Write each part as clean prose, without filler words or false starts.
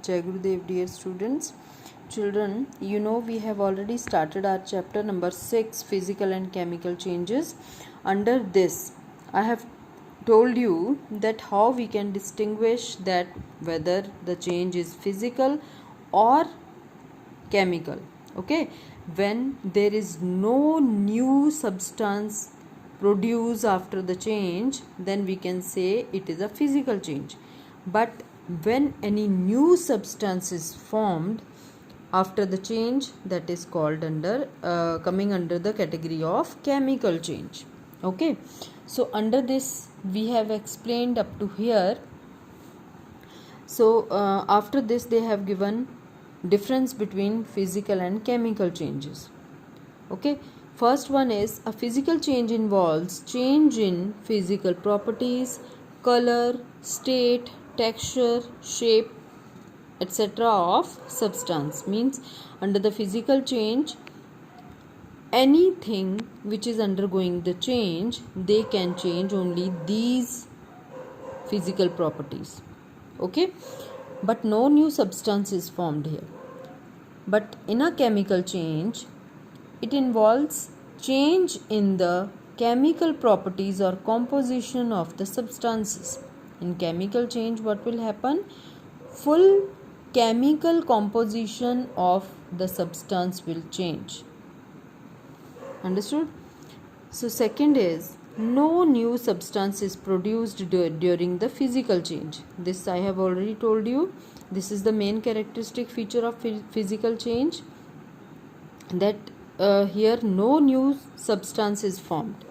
Jai Gurudev, dear students. Children, you know we have already started our chapter number 6, physical and chemical changes. Under this, I have told you that how we can distinguish that whether the change is physical or chemical. Okay, when there is no new substance produced after the change, then we can say it is a physical change. But when any new substance is formed after the change, that is called coming under the category of chemical change. Okay, so under this we have explained up to here. So after this they have given difference between physical and chemical changes. Okay, first one is a physical change involves change in physical properties, color, state, texture, shape, etc. of substance. Means under the physical change, anything which is undergoing the change, they can change only these physical properties. Okay, but no new substance is formed here. But in a chemical change, it involves change in the chemical properties or composition of the substances. In chemical change, what will happen? Full chemical composition of the substance will change. Understood? So second is no new substance is produced during the physical change. This I have already told you. This is the main characteristic feature of physical change, that here no new substance is formed.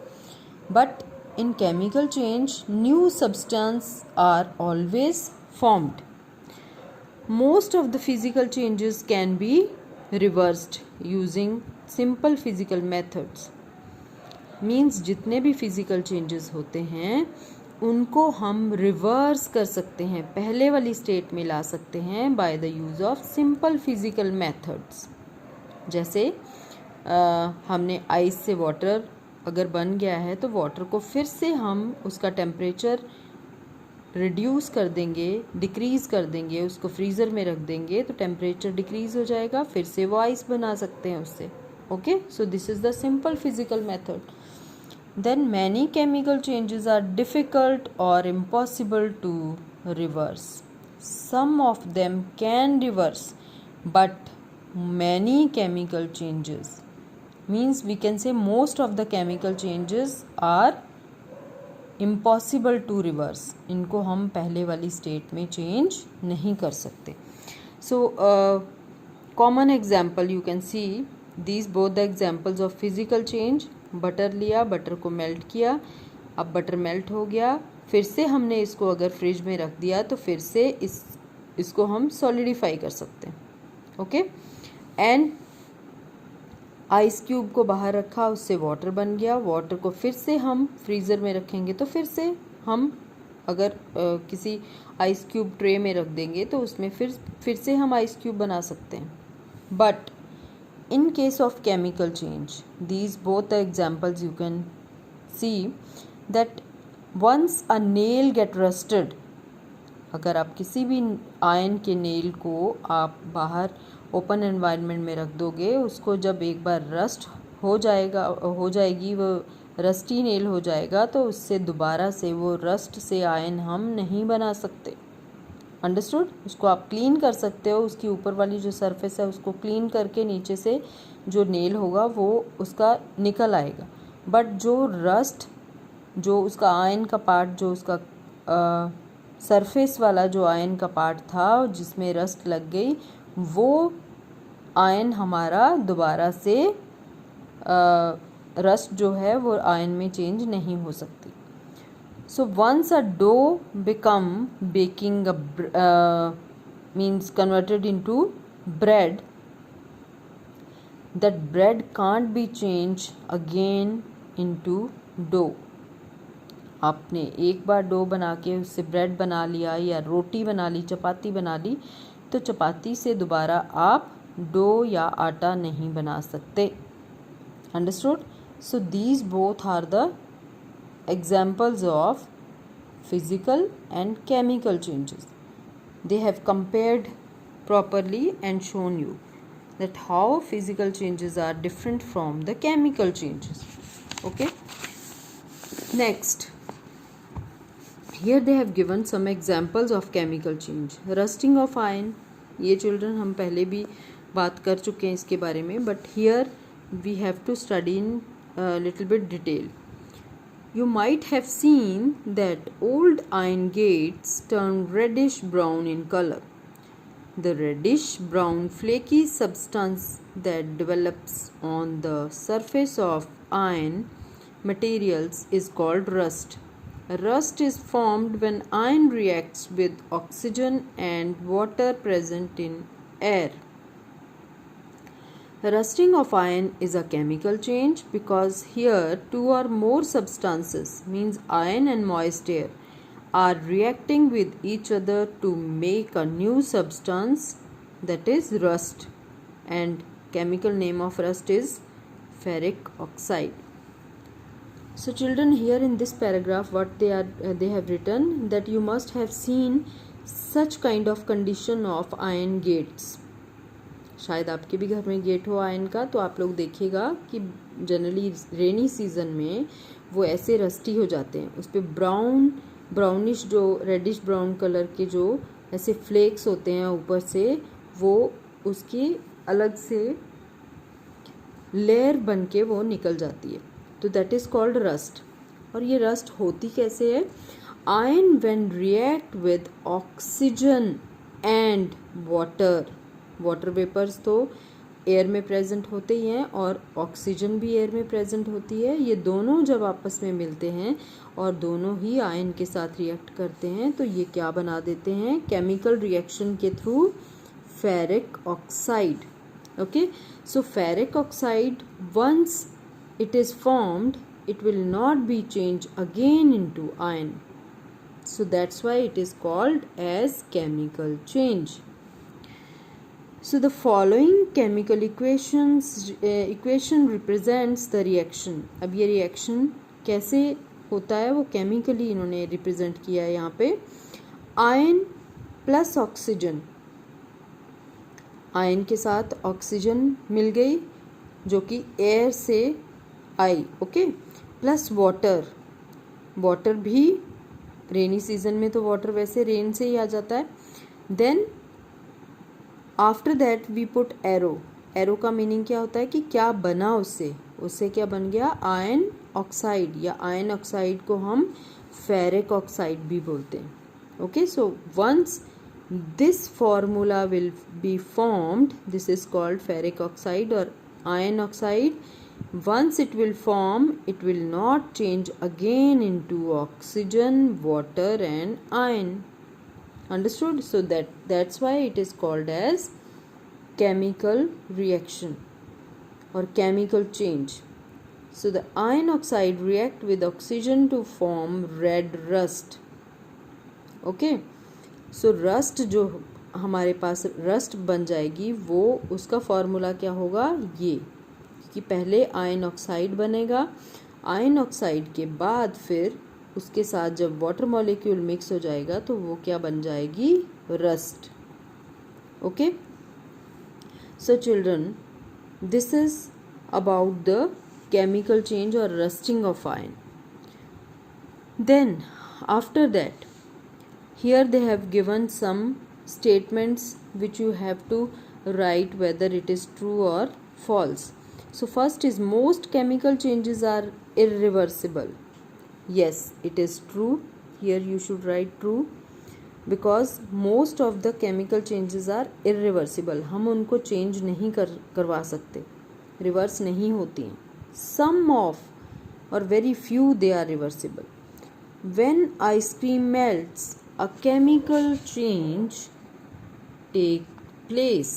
But in chemical change, new substance are always formed. Most of the physical changes can be reversed using simple physical methods. Means जितने भी physical changes होते हैं उनको हम reverse कर सकते हैं, पहले वाली स्टेट में ला सकते हैं by the use of simple physical methods. जैसे हमने आइस से वाटर अगर बन गया है तो वाटर को फिर से हम उसका टेम्परेचर रिड्यूस कर देंगे, डिक्रीज़ कर देंगे, उसको फ्रीज़र में रख देंगे तो टेम्परेचर डिक्रीज़ हो जाएगा, फिर से वो आइस बना सकते हैं उससे. Okay, so this is the simple physical method. Then many chemical changes are difficult or impossible to reverse. Some of them can reverse, but many chemical changes, means we can say most of the chemical changes are impossible to reverse. इनको हम पहले वाली state में change नहीं कर सकते. So common example you can see these both the examples of physical change. Butter लिया, butter को मेल्ट किया, अब बटर मेल्ट हो गया, फिर से हमने इसको अगर फ्रिज में रख दिया तो फिर से इसको हम सॉलिडिफाई कर सकते हैं. ओके, एंड आइस क्यूब को बाहर रखा, उससे वाटर बन गया, वाटर को फिर से हम फ्रीज़र में रखेंगे तो फिर से हम अगर किसी आइस क्यूब ट्रे में रख देंगे तो उसमें फिर से हम आइस क्यूब बना सकते हैं. But in case of chemical change, these both the examples you can see that once a nail get rusted, अगर आप किसी भी आयन के नेल को आप बाहर ओपन एनवायरनमेंट में रख दोगे, उसको जब एक बार रस्ट हो जाएगी, वो रस्टी नेल हो जाएगा, तो उससे दोबारा से वो रस्ट से आयन हम नहीं बना सकते. अंडरस्टूड? उसको आप क्लीन कर सकते हो, उसकी ऊपर वाली जो सरफेस है उसको क्लीन करके नीचे से जो नेल होगा वो उसका निकल आएगा. बट जो रस्ट, जो उसका आयन का पार्ट, जो उसका सरफेस वाला जो आयन का पार्ट था जिसमें रस्ट लग गई, वो आयन हमारा दोबारा से रस्ट जो है वो आयन में चेंज नहीं हो सकती. So once a dough become baking means converted into bread, that bread can't be changed again into dough. आपने एक बार डो बना के उससे ब्रेड बना लिया या रोटी बना ली, चपाती बना ली, तो चपाती से दोबारा आप डो या आटा नहीं बना सकते. Understood? So these both are the examples of physical and chemical changes. They have compared properly and shown you that how physical changes are different from the chemical changes. Okay, next, here they have given some examples of chemical change. Rusting of iron, ये children हम पहले भी बात कर चुके हैं इसके बारे में, but here we have to study in little bit detail. You might have seen that old iron gates turn reddish brown in color. The reddish brown flaky substance that develops on the surface of iron materials is called rust. Rust is formed when iron reacts with oxygen and water present in air. Rusting of iron is a chemical change because here two or more substances, means iron and moist air, are reacting with each other to make a new substance, that is rust, and chemical name of rust is ferric oxide. So children, here in this paragraph what they have written that you must have seen such kind of condition of iron gates. शायद आपके भी घर में gate हो ion का, तो आप लोग देखिएगा कि जनरली रेनी सीजन में वो ऐसे रस्टी हो जाते हैं, उस पर ब्राउनिश जो रेडिश ब्राउन कलर के जो ऐसे फ्लेक्स होते हैं ऊपर से, वो उसकी अलग से लेयर बन के वो निकल जाती है, तो दैट इज़ कॉल्ड रस्ट. और ये रस्ट होती कैसे है? Iron when react with oxygen and water. Water vapours तो एयर में प्रेजेंट होते ही हैं और ऑक्सीजन भी एयर में प्रेजेंट होती है. ये दोनों जब आपस में मिलते हैं और दोनों ही आयन के साथ रिएक्ट करते हैं तो ये क्या बना देते हैं? केमिकल रिएक्शन के through ferric oxide. Okay, so ferric oxide once it is formed, it will not be changed again into iron. So that's why it is called as chemical change. So the following chemical equation represents the reaction. अब ये reaction कैसे होता है वो chemically इन्होंने represent किया है यहाँ पे. आयन प्लस ऑक्सीजन, आयन के साथ ऑक्सीजन मिल गई जो कि एयर से आई, ओके, प्लस वाटर. वाटर भी रेनी सीजन में तो वाटर वैसे रेन से ही आ जाता है. Then after that we put arrow. Arrow का मीनिंग क्या होता है कि क्या बना उससे क्या बन गया? आयन ऑक्साइड, या आयन ऑक्साइड को हम फेरिक ऑक्साइड भी बोलते हैं. Okay, so once this formula will be formed, this is called ferric oxide और iron oxide. Once it will form, it will not change again into oxygen, water and iron. Understood? So that's why it is called as chemical reaction or chemical change. So the iron oxide react with oxygen to form red rust. Okay, so rust जो हमारे पास rust बन जाएगी वो उसका formula क्या होगा? ये कि पहले आयन ऑक्साइड बनेगा, आयन ऑक्साइड के बाद फिर उसके साथ जब वाटर मॉलिक्यूल मिक्स हो जाएगा तो वो क्या बन जाएगी? Rust. Okay, so children, this is about the chemical change और rusting of iron. Then after that here they have given some statements which you have to write whether it is true or false. So first is most chemical changes are irreversible. Yes, it is true. Here you should write true because most of the chemical changes are irreversible. हम उनको change नहीं करवा सकते, reverse नहीं होती हैं. Some of or very few they are reversible. When ice cream melts, a chemical change take place.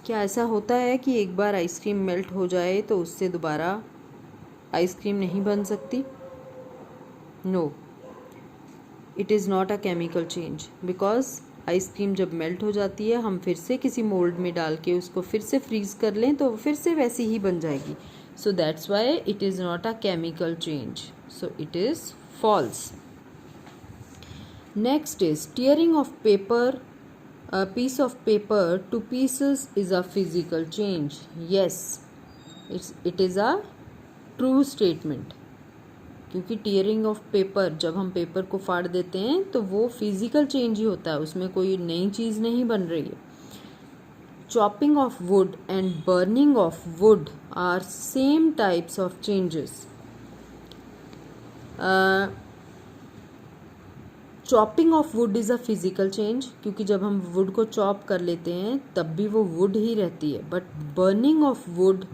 क्या ऐसा होता है कि एक बार आइसक्रीम मेल्ट हो जाए तो उससे दोबारा आइसक्रीम नहीं बन सकती? No, it is not a chemical change because ice cream जब मेल्ट हो जाती है हम फिर से किसी मोल्ड में डाल के उसको फिर से फ्रीज कर लें तो फिर से वैसी ही बन जाएगी. So that's why it is not a chemical change. So it is false. Next is tearing of paper a piece of paper to pieces is a physical change. Yes, it is a true statement. क्योंकि tearing of paper, जब हम paper को फाड़ देते हैं तो वो physical change ही होता है, उसमें कोई नई चीज़ नहीं बन रही है. Chopping of wood and burning of wood are same types of changes. Chopping of wood is a physical change, क्योंकि जब हम वुड को चॉप कर लेते हैं तब भी वो वुड ही रहती है. But burning of wood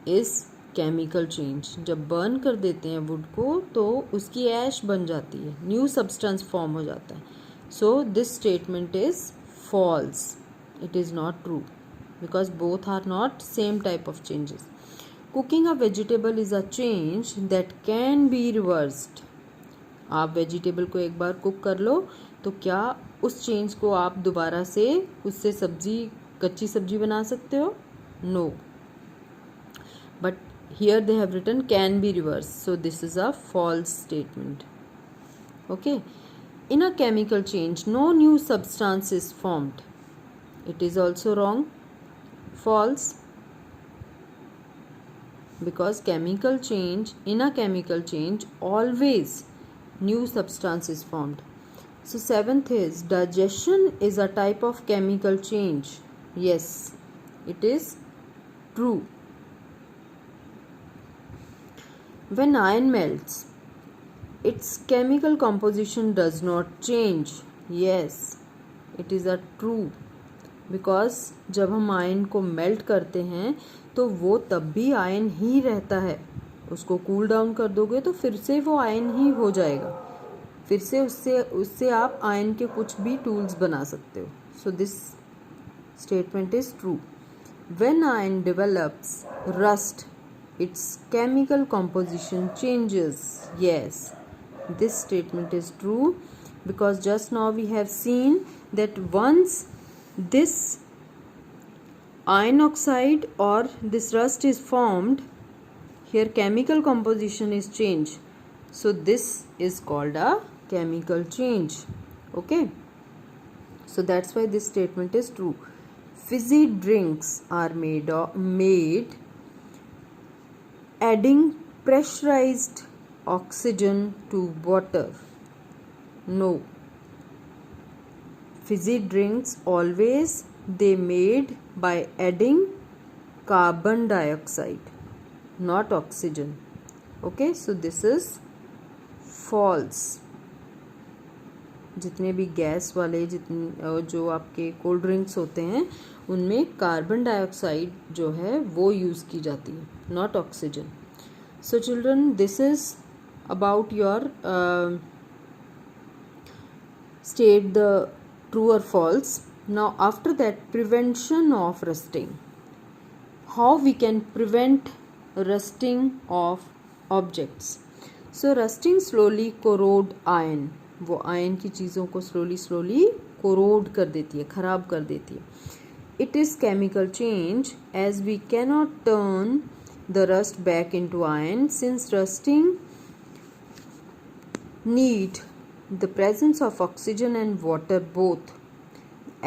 is chemical change. जब बर्न कर देते हैं वुड को तो उसकी ऐश बन जाती है, न्यू सब्सटेंस फॉर्म हो जाता है. So this statement is false. It is not true because both are not same type of changes. Cooking a vegetable is a change that can be reversed. आप वेजिटेबल को एक बार cook कर लो तो क्या उस चेंज को आप दोबारा से उससे कच्ची सब्जी बना सकते हो? No. But here they have written can be reverse, so this is a false statement. Okay. In a chemical change no new substance is formed. It is also wrong. False. Because in a chemical change always new substance is formed. So 7th is digestion is a type of chemical change. Yes, it is true. When iron melts, its chemical composition does not change. Yes, it is a true. Because जब हम ion को melt करते हैं तो वो तब भी ion ही रहता है. उसको कूल डाउन कर दोगे तो फिर से वो आयन ही हो जाएगा. फिर से उससे आप आयन के कुछ भी टूल्स बना सकते हो. सो this statement is true. When ion develops rust it's chemical composition changes. Yes, this statement is true because just now we have seen that once this iron oxide or this rust is formed, here chemical composition is changed. So this is called a chemical change. Okay, so that's why this statement is true. Fizzy drinks are made adding pressurized oxygen to water. No. Fizzy drinks always they made by adding carbon dioxide, not oxygen. Okay, so this is false. जितने भी gas वाले जो आपके cold drinks होते हैं उनमें carbon dioxide जो है वो यूज़ की जाती है, not oxygen. So children, this is about your state the true or false. Now after that, prevention of rusting. How we can prevent rusting of objects? So rusting slowly corrode iron. वो ion की चीज़ों को slowly corrode कर देती है, ख़राब कर देती है. It is chemical change as we cannot turn the rust back into iron since rusting need the presence of oxygen and water both.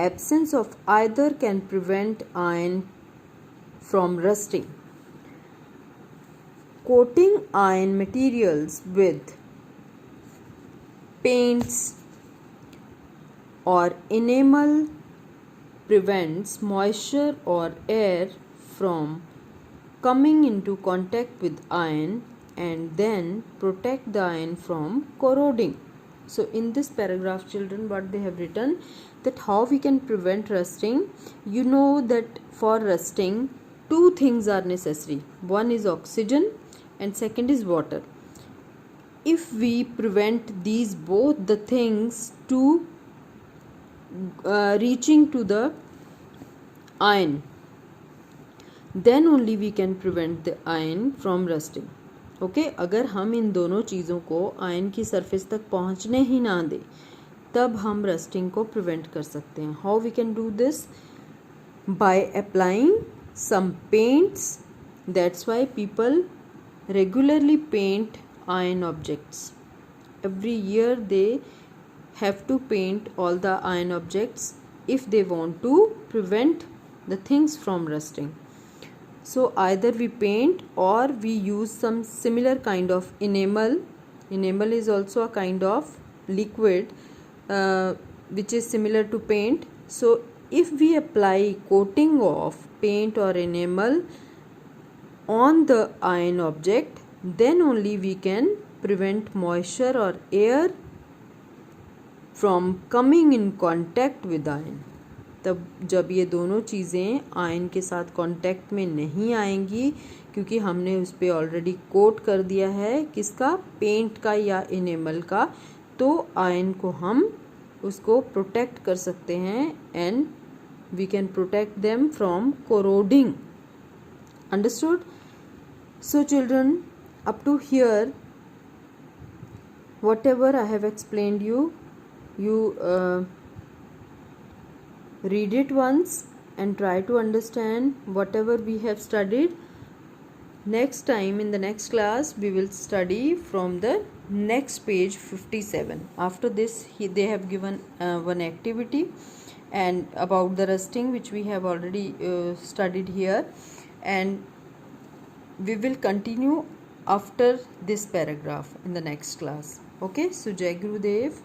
Absence of either can prevent iron from rusting. Coating iron materials with paints or enamel prevents moisture or air from coming into contact with iron and then protect the iron from corroding. So in this paragraph, children, what they have written, that how we can prevent rusting. You know that for rusting two things are necessary. One is oxygen and second is water. If we prevent these both the things to reaching to the iron, then only we can prevent the iron from rusting. Okay, अगर हम इन दोनों चीज़ों को ion की surface तक पहुंचने ही ना दें तब हम रस्टिंग को प्रिवेंट कर सकते हैं. How we can do this? By applying some paints. That's why people regularly paint iron objects. Every year they have to paint all the iron objects if they want to prevent the things from rusting. So either we paint or we use some similar kind of enamel. Enamel is also a kind of liquid which is similar to paint. So if we apply coating of paint or enamel on the iron object, then only we can prevent moisture or air from coming in contact with iron. तब जब ये दोनों चीज़ें ion के साथ contact में नहीं आएंगी, क्योंकि हमने उस पर ऑलरेडी कोट कर दिया है किसका, पेंट का या इनेमल का, तो आयन को हम उसको प्रोटेक्ट कर सकते हैं and we can protect them from corroding. Understood? So children, up to here whatever I have explained you read it once and try to understand whatever we have studied. Next time in the next class we will study from the next page 57. After this they have given one activity and about the rusting which we have already studied here, and we will continue after this paragraph in the next class. Okay, so Jai Gurudev.